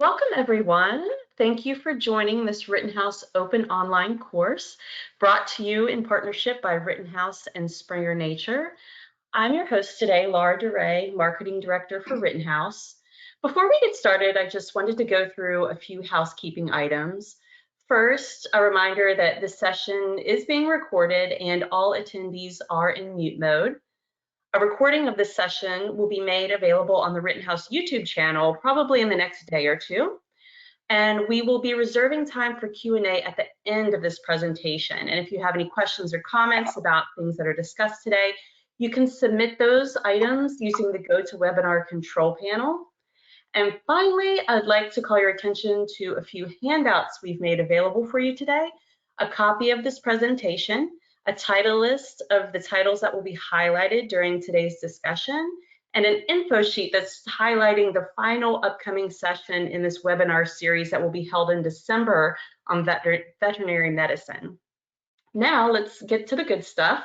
Welcome, everyone. Thank you for joining this Rittenhouse Open Online course brought to you in partnership by Rittenhouse and Springer Nature. I'm your host today, Laura DeRay, Marketing Director for Rittenhouse. Before we get started, I just wanted to go through a few housekeeping items. First, a reminder that this session is being recorded and all attendees are in mute mode. A recording of this session will be made available on the Rittenhouse YouTube channel probably in the next day or two. And we will be reserving time for Q&A at the end of this presentation. And if you have any questions or comments about things that are discussed today, you can submit those items using the GoToWebinar control panel. And finally, I'd like to call your attention to a few handouts we've made available for you today, a copy of this presentation, a title list of the titles that will be highlighted during today's discussion, and an info sheet that's highlighting the final upcoming session in this webinar series that will be held in December on veterinary medicine. Now let's get to the good stuff.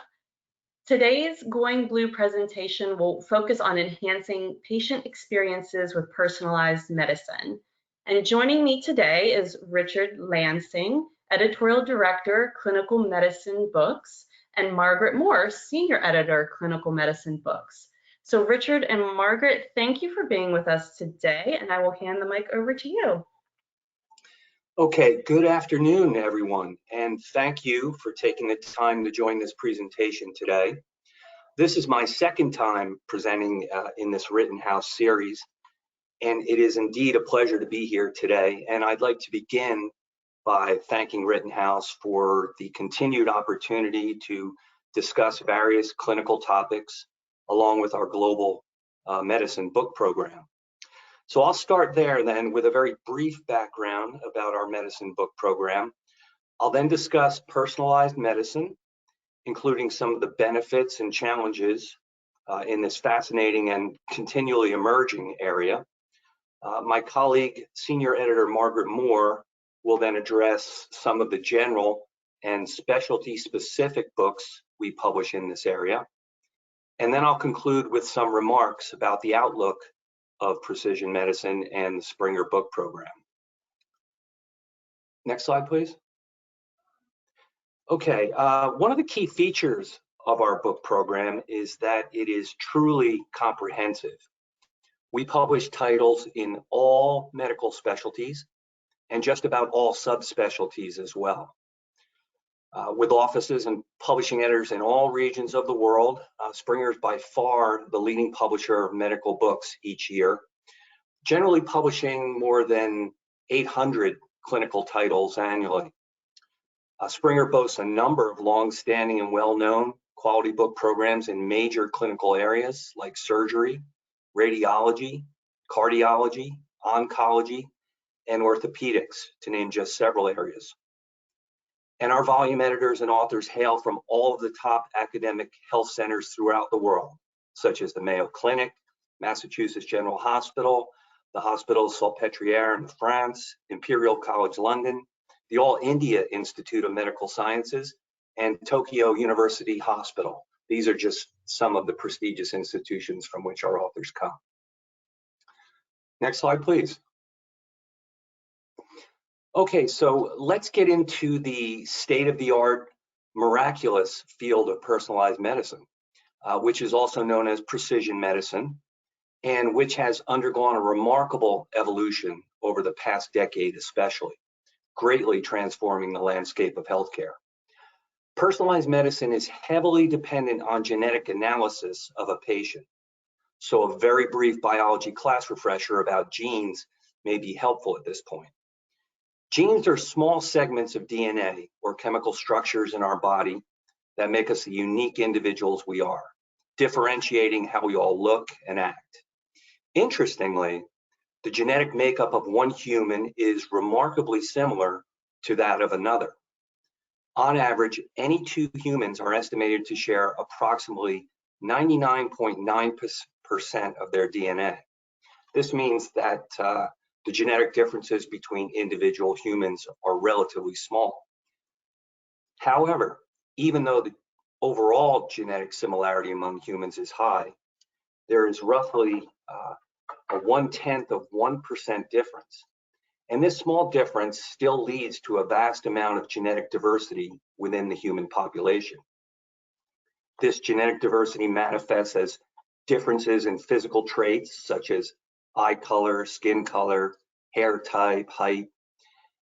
Today's Going Blue presentation will focus on enhancing patient experiences with personalized medicine. And joining me today is Richard Lansing, Editorial Director, Clinical Medicine Books, and Margaret Moore, Senior Editor, Clinical Medicine Books. So Richard and Margaret, thank you for being with us today, and I will hand the mic over to you. Okay, good afternoon, everyone, and thank you for taking the time to join this presentation today. This is my second time presenting in this Rittenhouse series, and it is indeed a pleasure to be here today. And I'd like to begin by thanking Rittenhouse for the continued opportunity to discuss various clinical topics along with our global medicine book program. So I'll start there then with a very brief background about our medicine book program. I'll then discuss personalized medicine, including some of the benefits and challenges in this fascinating and continually emerging area. My colleague, Senior Editor Margaret Moore, will then address some of the general and specialty-specific books we publish in this area. And then I'll conclude with some remarks about the outlook of precision medicine and the Springer book program. Next slide, please. Okay, one of the key features of our book program is that it is truly comprehensive. We publish titles in all medical specialties and just about all subspecialties as well. With offices and publishing editors in all regions of the world, Springer is by far the leading publisher of medical books each year, generally publishing more than 800 clinical titles annually. Springer boasts a number of long-standing and well-known quality book programs in major clinical areas like surgery, radiology, cardiology, oncology, and orthopedics, to name just several areas. And our volume editors and authors hail from all of the top academic health centers throughout the world, such as the Mayo Clinic, Massachusetts General Hospital, the Hospital Salpêtrière in France, Imperial College London, the All India Institute of Medical Sciences, and Tokyo University Hospital. These are just some of the prestigious institutions from which our authors come. Next slide, please. Okay, so let's get into the state-of-the-art, miraculous field of personalized medicine, which is also known as precision medicine, and which has undergone a remarkable evolution over the past decade especially, greatly transforming the landscape of healthcare. Personalized medicine is heavily dependent on genetic analysis of a patient. So a very brief biology class refresher about genes may be helpful at this point. Genes are small segments of DNA or chemical structures in our body that make us the unique individuals we are, differentiating how we all look and act. Interestingly, the genetic makeup of one human is remarkably similar to that of another. On average, any two humans are estimated to share approximately 99.9% of their DNA. This means that the genetic differences between individual humans are relatively small. However, even though the overall genetic similarity among humans is high, there is roughly a 1/10 of 1% difference And this small difference still leads to a vast amount of genetic diversity within the human population. This genetic diversity manifests as differences in physical traits such as eye color, skin color, hair type, height,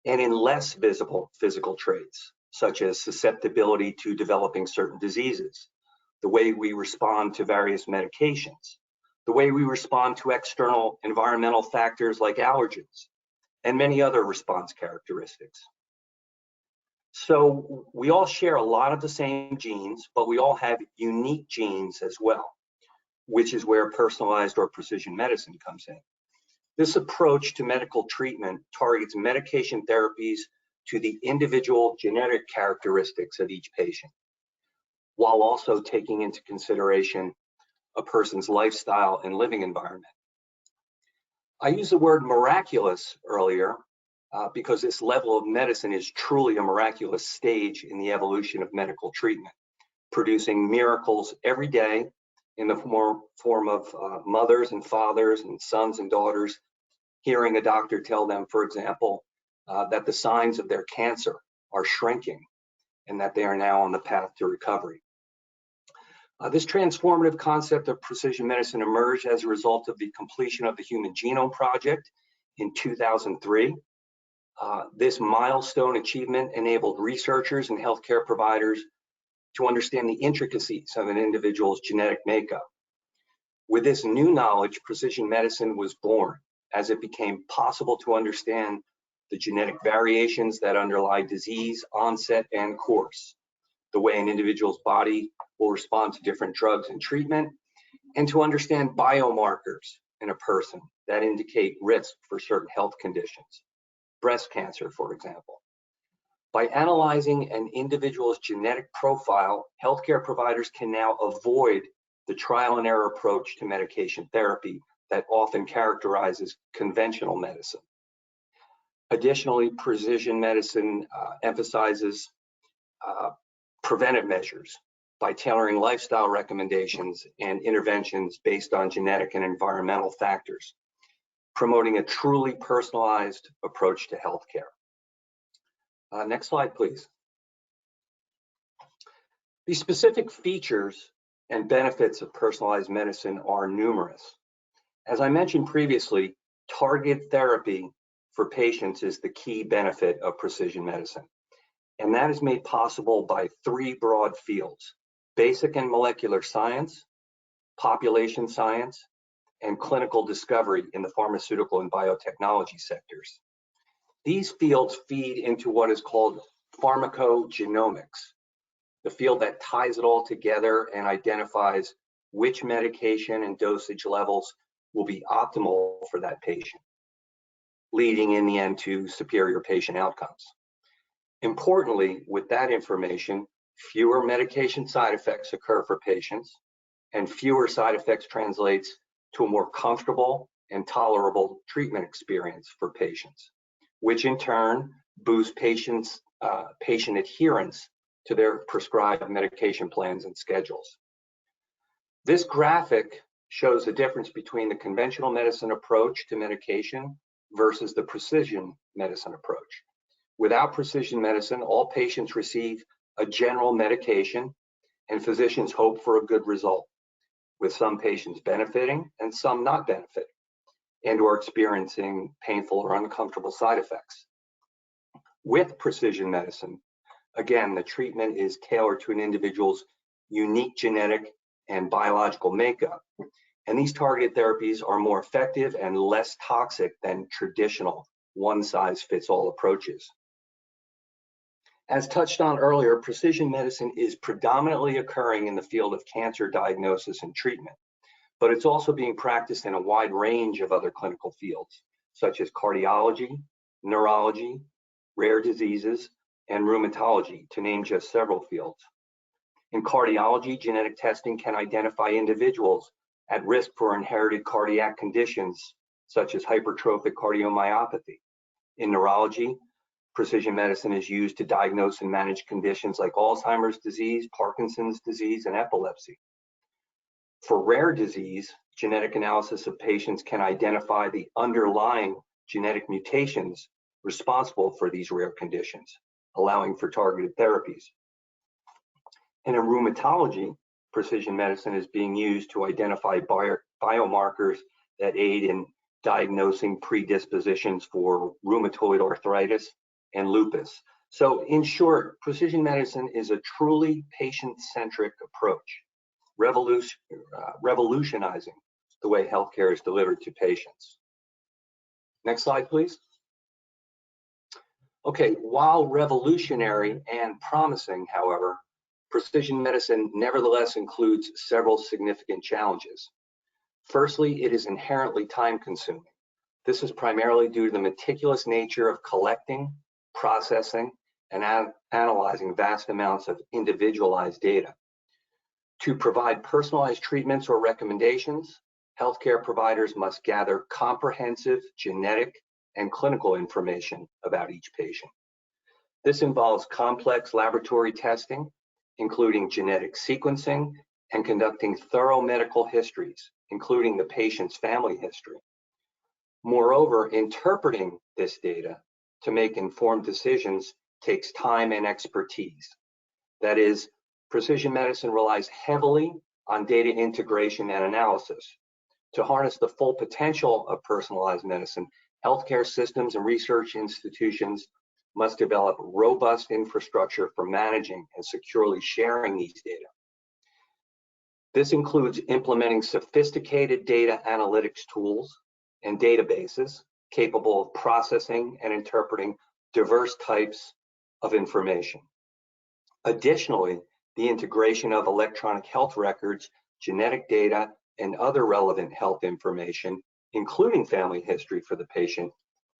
and in less visible physical traits such as susceptibility to developing certain diseases, the way we respond to various medications, the way we respond to external environmental factors like allergens, and many other response characteristics. So we all share a lot of the same genes, but we all have unique genes as well, which is where personalized or precision medicine comes in. This approach to medical treatment targets medication therapies to the individual genetic characteristics of each patient, while also taking into consideration a person's lifestyle and living environment. I used the word miraculous earlier because this level of medicine is truly a miraculous stage in the evolution of medical treatment, producing miracles every day in the form of mothers and fathers and sons and daughters hearing a doctor tell them, for example, that the signs of their cancer are shrinking and that they are now on the path to recovery. This transformative concept of precision medicine emerged as a result of the completion of the Human Genome Project in 2003. This milestone achievement enabled researchers and healthcare providers to understand the intricacies of an individual's genetic makeup. With this new knowledge, precision medicine was born as it became possible to understand the genetic variations that underlie disease onset and course, the way an individual's body will respond to different drugs and treatment, and to understand biomarkers in a person that indicate risk for certain health conditions, breast cancer, for example. By analyzing an individual's genetic profile, healthcare providers can now avoid the trial and error approach to medication therapy that often characterizes conventional medicine. Additionally, precision medicine emphasizes preventive measures by tailoring lifestyle recommendations and interventions based on genetic and environmental factors, promoting a truly personalized approach to healthcare. Next slide, please. The specific features and benefits of personalized medicine are numerous. As I mentioned previously, targeted therapy for patients is the key benefit of precision medicine. And that is made possible by three broad fields: basic and molecular science, population science, and clinical discovery in the pharmaceutical and biotechnology sectors. These fields feed into what is called pharmacogenomics, the field that ties it all together and identifies which medication and dosage levels will be optimal for that patient, leading in the end to superior patient outcomes. Importantly, with that information, fewer medication side effects occur for patients, and fewer side effects translates to a more comfortable and tolerable treatment experience for patients, which in turn boosts patient adherence to their prescribed medication plans and schedules. This graphic shows the difference between the conventional medicine approach to medication versus the precision medicine approach. Without precision medicine, all patients receive a general medication and physicians hope for a good result, with some patients benefiting and some not benefiting and or experiencing painful or uncomfortable side effects. With precision medicine, again, the treatment is tailored to an individual's unique genetic and biological makeup. And these targeted therapies are more effective and less toxic than traditional one-size-fits-all approaches. As touched on earlier, precision medicine is predominantly occurring in the field of cancer diagnosis and treatment, but it's also being practiced in a wide range of other clinical fields, such as cardiology, neurology, rare diseases, and rheumatology, to name just several fields. In cardiology, genetic testing can identify individuals at risk for inherited cardiac conditions, such as hypertrophic cardiomyopathy. In neurology, precision medicine is used to diagnose and manage conditions like Alzheimer's disease, Parkinson's disease, and epilepsy. For rare disease, genetic analysis of patients can identify the underlying genetic mutations responsible for these rare conditions, allowing for targeted therapies. And in rheumatology, precision medicine is being used to identify biomarkers that aid in diagnosing predispositions for rheumatoid arthritis and lupus. So in short, precision medicine is a truly patient-centric approach, revolutionizing the way healthcare is delivered to patients. Next slide, please. Okay, while revolutionary and promising, however, precision medicine nevertheless includes several significant challenges. Firstly, it is inherently time-consuming. This is primarily due to the meticulous nature of collecting, processing, and analyzing vast amounts of individualized data. To provide personalized treatments or recommendations, healthcare providers must gather comprehensive genetic and clinical information about each patient. This involves complex laboratory testing, including genetic sequencing and conducting thorough medical histories, including the patient's family history. Moreover, interpreting this data to make informed decisions takes time and expertise. That is, precision medicine relies heavily on data integration and analysis. To harness the full potential of personalized medicine, healthcare systems and research institutions must develop robust infrastructure for managing and securely sharing these data. This includes implementing sophisticated data analytics tools and databases capable of processing and interpreting diverse types of information. Additionally, the integration of electronic health records, genetic data, and other relevant health information, including family history for the patient,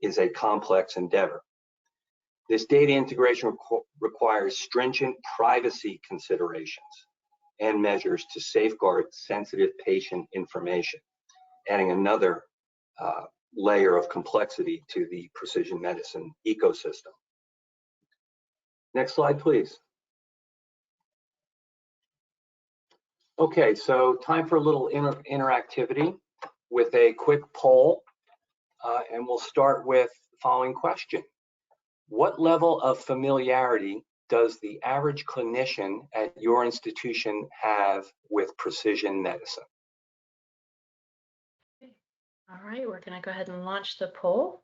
is a complex endeavor. This data integration requires stringent privacy considerations and measures to safeguard sensitive patient information, adding another layer of complexity to the precision medicine ecosystem. Next slide, please. Okay, so time for a little interactivity with a quick poll, and we'll start with the following question. What level of familiarity does the average clinician at your institution have with precision medicine? All right, we're going to go ahead and launch the poll.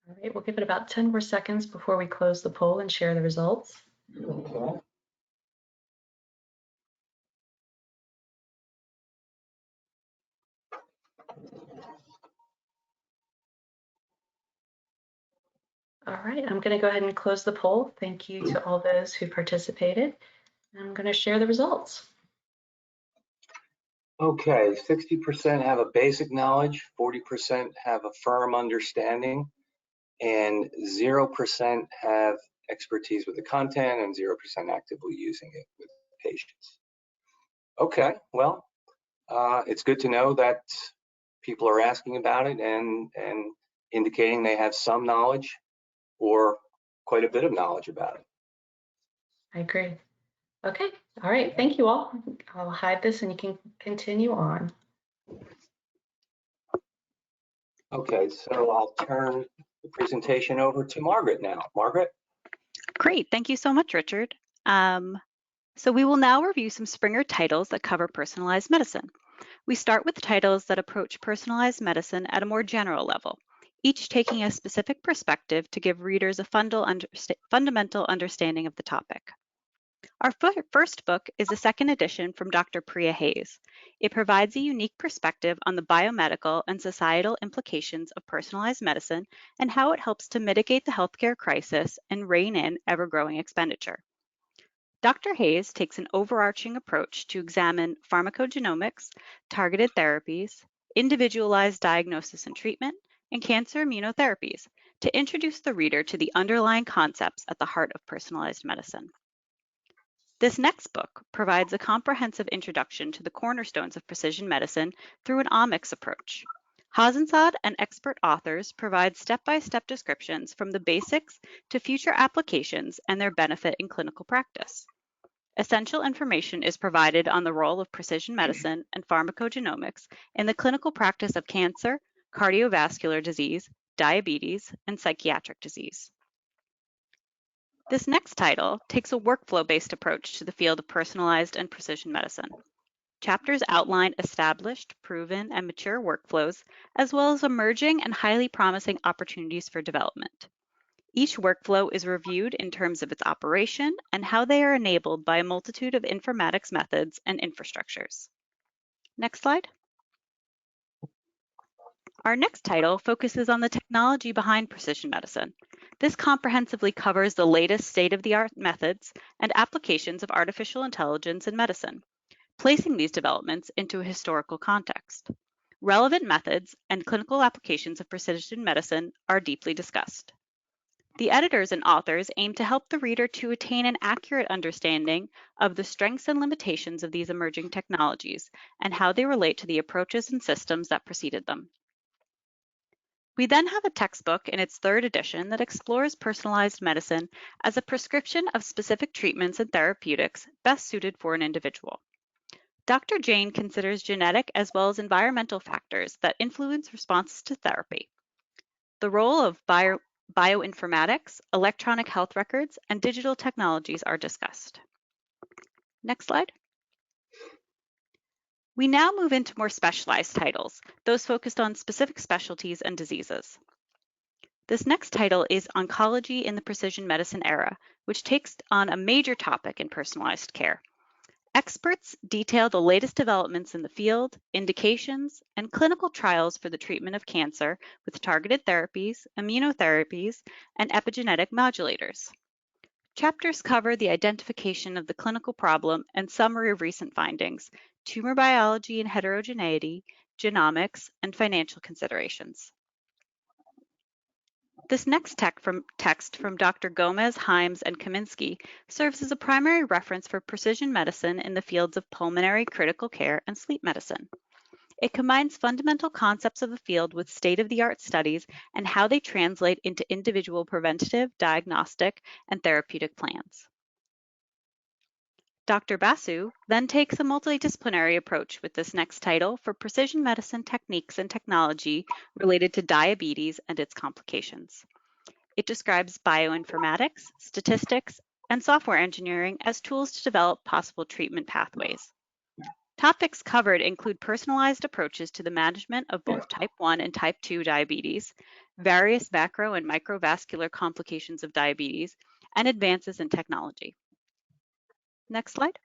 All right, we'll give it about 10 more seconds before we close the poll and share the results. Okay. All right, I'm going to go ahead and close the poll. Thank you to all those who participated. I'm going to share the results. Okay, 60% have a basic knowledge, 40% have a firm understanding, and 0% have expertise with the content, and 0% actively using it with patients. Okay, well, it's good to know that people are asking about it and indicating they have some knowledge or quite a bit of knowledge about it. I agree. Okay, all right, thank you all. I'll hide this and you can continue on. Okay, so I'll turn the presentation over to Margaret now. Margaret? Great, thank you so much, Richard. So we will now review some Springer titles that cover personalized medicine. We start with titles that approach personalized medicine at a more general level, each taking a specific perspective to give readers a fundamental understanding of the topic. Our first book is a second edition from Dr. Priya Hayes. It provides a unique perspective on the biomedical and societal implications of personalized medicine and how it helps to mitigate the healthcare crisis and rein in ever-growing expenditure. Dr. Hayes takes an overarching approach to examine pharmacogenomics, targeted therapies, individualized diagnosis and treatment, and cancer immunotherapies to introduce the reader to the underlying concepts at the heart of personalized medicine. This next book provides a comprehensive introduction to the cornerstones of precision medicine through an omics approach. Hazensad and expert authors provide step-by-step descriptions from the basics to future applications and their benefit in clinical practice. Essential information is provided on the role of precision medicine and pharmacogenomics in the clinical practice of cancer, cardiovascular disease, diabetes, and psychiatric disease. This next title takes a workflow-based approach to the field of personalized and precision medicine. Chapters outline established, proven, and mature workflows, as well as emerging and highly promising opportunities for development. Each workflow is reviewed in terms of its operation and how they are enabled by a multitude of informatics methods and infrastructures. Next slide. Our next title focuses on the technology behind precision medicine. This comprehensively covers the latest state-of-the-art methods and applications of artificial intelligence in medicine, placing these developments into a historical context. Relevant methods and clinical applications of precision medicine are deeply discussed. The editors and authors aim to help the reader to attain an accurate understanding of the strengths and limitations of these emerging technologies and how they relate to the approaches and systems that preceded them. We then have a textbook in its third edition that explores personalized medicine as a prescription of specific treatments and therapeutics best suited for an individual. Dr. Jane considers genetic as well as environmental factors that influence responses to therapy. The role of bioinformatics, electronic health records, and digital technologies are discussed. Next slide. We now move into more specialized titles, those focused on specific specialties and diseases. This next title is Oncology in the Precision Medicine Era, which takes on a major topic in personalized care. Experts detail the latest developments in the field, indications, and clinical trials for the treatment of cancer with targeted therapies, immunotherapies, and epigenetic modulators. Chapters cover the identification of the clinical problem and summary of recent findings, tumor biology and heterogeneity, genomics, and financial considerations. This next text from Dr. Gomez, Himes, and Kaminsky serves as a primary reference for precision medicine in the fields of pulmonary, critical care, and sleep medicine. It combines fundamental concepts of the field with state-of-the-art studies and how they translate into individual preventative, diagnostic, and therapeutic plans. Dr. Basu then takes a multidisciplinary approach with this next title for precision medicine techniques and technology related to diabetes and its complications. It describes bioinformatics, statistics, and software engineering as tools to develop possible treatment pathways. Topics covered include personalized approaches to the management of both type 1 and type 2 diabetes, various macro and microvascular complications of diabetes, and advances in technology. Next slide.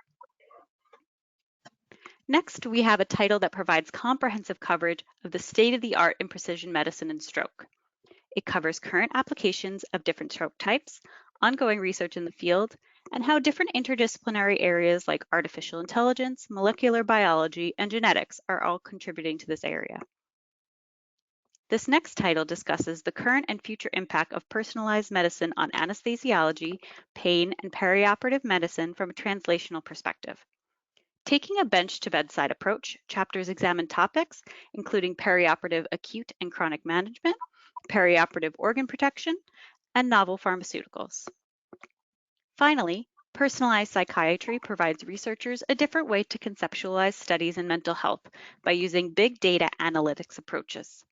Next, we have a title that provides comprehensive coverage of the state-of-the-art in precision medicine and stroke. It covers current applications of different stroke types, ongoing research in the field, and how different interdisciplinary areas like artificial intelligence, molecular biology, and genetics are all contributing to this area. This next title discusses the current and future impact of personalized medicine on anesthesiology, pain, and perioperative medicine from a translational perspective. Taking a bench-to-bedside approach, chapters examine topics including perioperative acute and chronic management, perioperative organ protection, and novel pharmaceuticals. Finally, personalized psychiatry provides researchers a different way to conceptualize studies in mental health by using big data analytics approaches.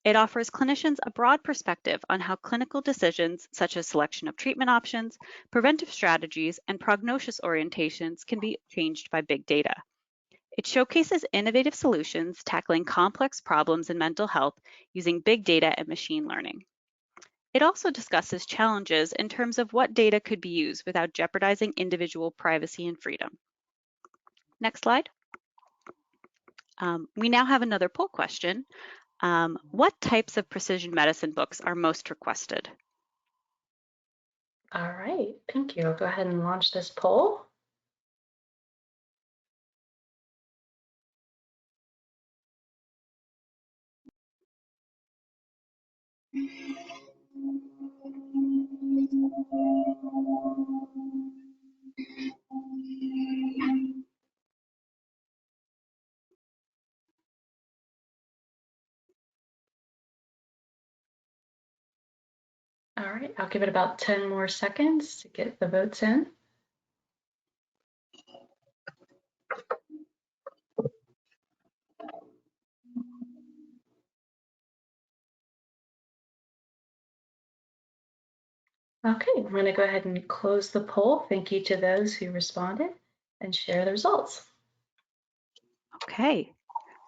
It offers clinicians a broad perspective on how clinical decisions, such as selection of treatment options, preventive strategies, and prognosis orientations can be changed by big data. It showcases innovative solutions tackling complex problems in mental health using big data and machine learning. It also discusses challenges in terms of what data could be used without jeopardizing individual privacy and freedom. Next slide. We now have another poll question. What types of precision medicine books are most requested? All right, thank you. I'll go ahead and launch this poll. right, I'll give it about 10 more seconds to get the votes in. Okay, I'm going to go ahead and close the poll. Thank you to those who responded and share the results. Okay,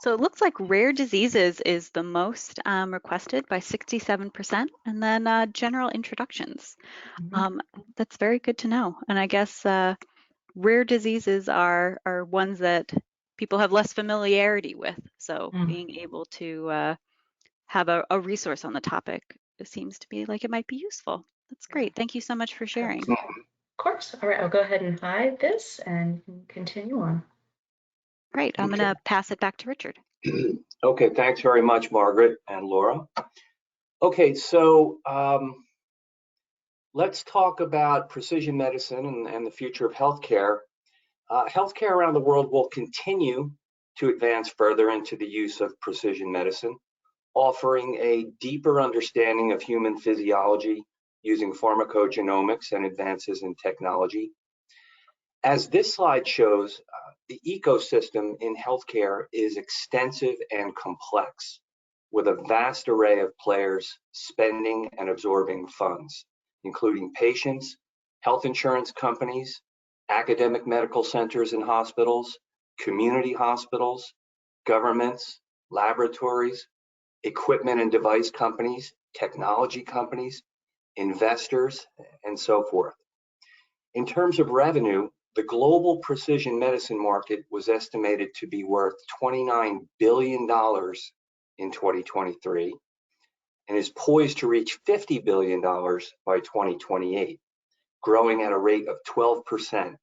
so it looks like rare diseases is the most requested by 67%, and then general introductions. That's very good to know. And I guess rare diseases are ones that people have less familiarity with. So being able to have a resource on the topic, it seems to be like it might be useful. That's great. Thank you so much for sharing. Of course. All right, I'll go ahead and hide this and continue on. Great. I'm going to pass it back to Richard. Okay, thanks very much, Margaret and Laura. Okay, so let's talk about precision medicine and the future of healthcare. Healthcare around the world will continue to advance further into the use of precision medicine, offering a deeper understanding of human physiology using pharmacogenomics and advances in technology. As this slide shows, the ecosystem in healthcare is extensive and complex, with a vast array of players spending and absorbing funds, including patients, health insurance companies, academic medical centers and hospitals, community hospitals, governments, laboratories, equipment and device companies, technology companies, investors, and so forth. In terms of revenue, the global precision medicine market was estimated to be worth $29 billion in 2023 and is poised to reach $50 billion by 2028, growing at a rate of 12%.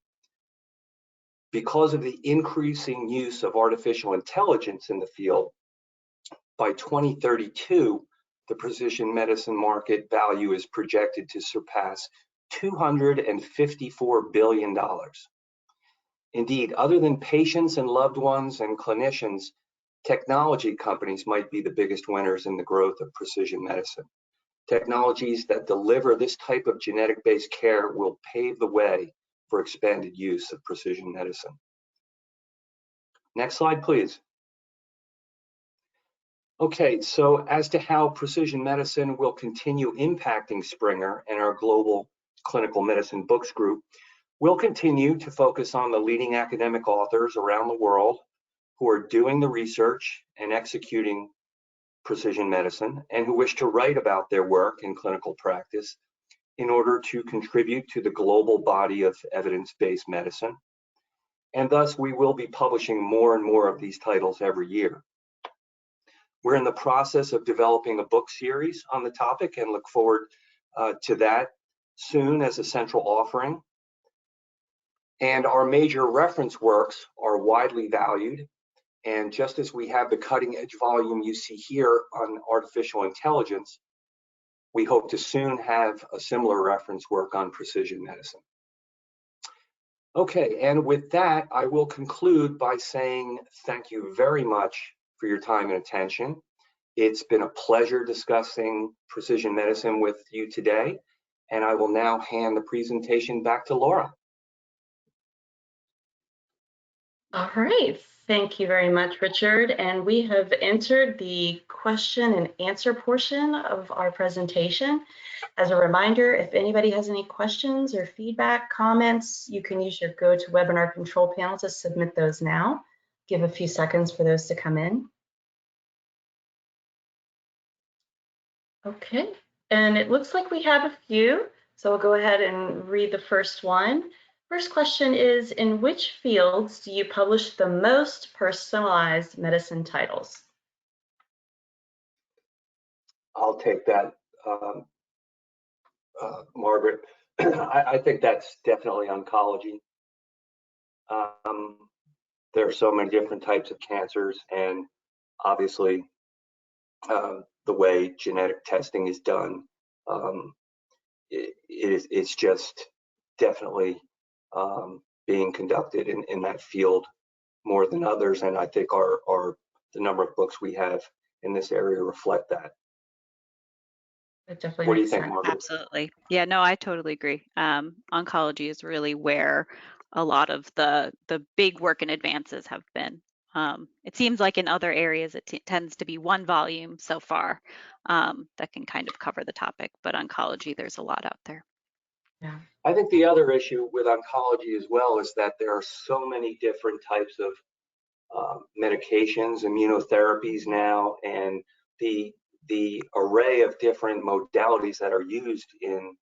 Because of the increasing use of artificial intelligence in the field, by 2032, the precision medicine market value is projected to surpass $254 billion. Indeed, other than patients and loved ones and clinicians, technology companies might be the biggest winners in the growth of precision medicine. Technologies that deliver this type of genetic-based care will pave the way for expanded use of precision medicine. Next slide, please. Okay, so as to how precision medicine will continue impacting Springer and our global clinical medicine books group, we'll continue to focus on the leading academic authors around the world who are doing the research and executing precision medicine and who wish to write about their work in clinical practice in order to contribute to the global body of evidence-based medicine. And thus, we will be publishing more and more of these titles every year. We're in the process of developing a book series on the topic and look forward to that soon as a central offering. And our major reference works are widely valued. And just as we have the cutting edge volume you see here on artificial intelligence, we hope to soon have a similar reference work on precision medicine. Okay, and with that, I will conclude by saying thank you very much for your time and attention. It's been a pleasure discussing precision medicine with you today, and I will now hand the presentation back to Laura. All right, thank you very much, Richard. And we have entered the question and answer portion of our presentation. As a reminder, if anybody has any questions or feedback, comments, you can use your GoToWebinar control panel to submit those now. Give a few seconds for those to come in. Okay, and it looks like we have a few, so I'll go ahead and read the first one. First question is, in which fields do you publish the most personalized medicine titles? I'll take that, Margaret. I think that's definitely oncology. There are so many different types of cancers, and obviously the way genetic testing is done, it's just definitely being conducted in that field more than others, and I think the number of books we have in this area reflect that. That definitely What do you makes think, sense. Margaret? Absolutely. Yeah, no, I totally agree. Oncology is really where a lot of the big work and advances have been. It seems like in other areas it tends to be one volume so far that can kind of cover the topic, but oncology, there's a lot out there. Yeah. I think the other issue with oncology as well is that there are so many different types of medications, immunotherapies now, and the array of different modalities that are used in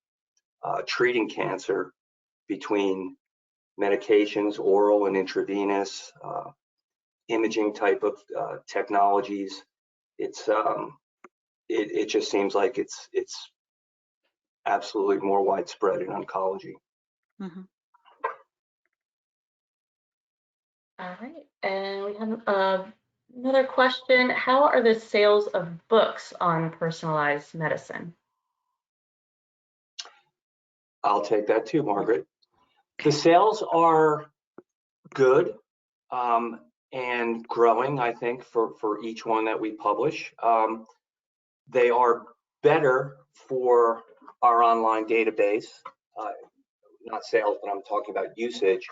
treating cancer between medications, oral and intravenous, imaging type of technologies. It just seems like it's absolutely more widespread in oncology. Mm-hmm. All right, and we have another question. How are the sales of books on personalized medicine? I'll take that too, Margaret. The sales are good and growing, I think, for each one that we publish. They are better for our online database, not sales, but I'm talking about usage.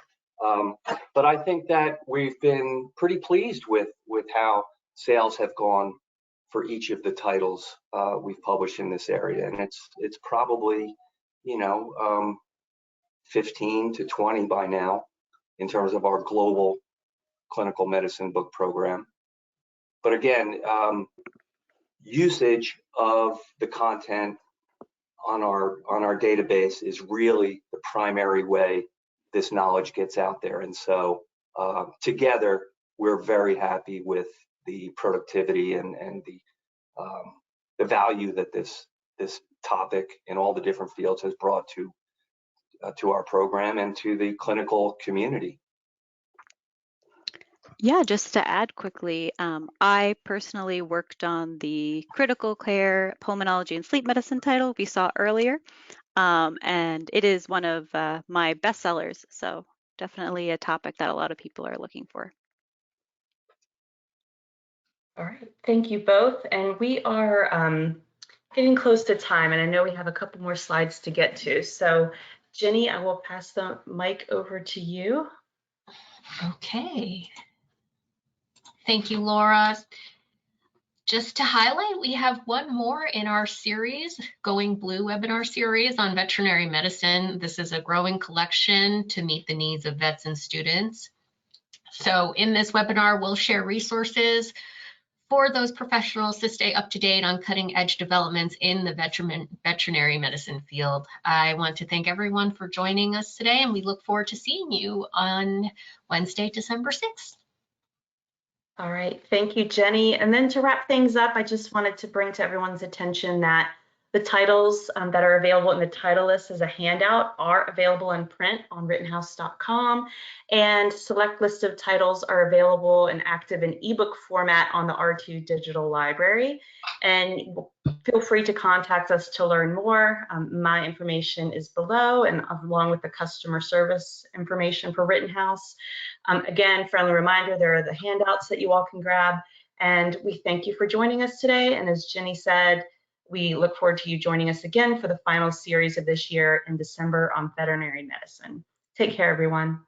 But I think that we've been pretty pleased with how sales have gone for each of the titles we've published in this area, and it's probably 15 to 20 by now in terms of our global clinical medicine book program. But again, usage of the content on our database is really the primary way this knowledge gets out there. And so together, we're very happy with the productivity and the value that this topic in all the different fields has brought to our program and to the clinical community. Yeah, just to add quickly, I personally worked on the critical care, pulmonology, and sleep medicine title we saw earlier, and it is one of my bestsellers, so definitely a topic that a lot of people are looking for. All right, thank you both. And we are getting close to time, and I know we have a couple more slides to get to. So Jenny, I will pass the mic over to you. Okay. Thank you, Laura. Just to highlight, we have one more in our series, Going Blue webinar series on veterinary medicine. This is a growing collection to meet the needs of vets and students. So in this webinar, we'll share resources for those professionals to stay up to date on cutting edge developments in the veterinary medicine field. I want to thank everyone for joining us today, and we look forward to seeing you on Wednesday, December 6th. All right, thank you, Jenny. And then to wrap things up, I just wanted to bring to everyone's attention that the titles that are available in the title list as a handout are available in print on rittenhouse.com, and select list of titles are available and active in ebook format on the R2 Digital Library. And feel free to contact us to learn more. My information is below, and along with the customer service information for Rittenhouse. Again, friendly reminder, there are the handouts that you all can grab. And we thank you for joining us today. And as Jenny said, we look forward to you joining us again for the final series of this year in December on veterinary medicine. Take care, everyone.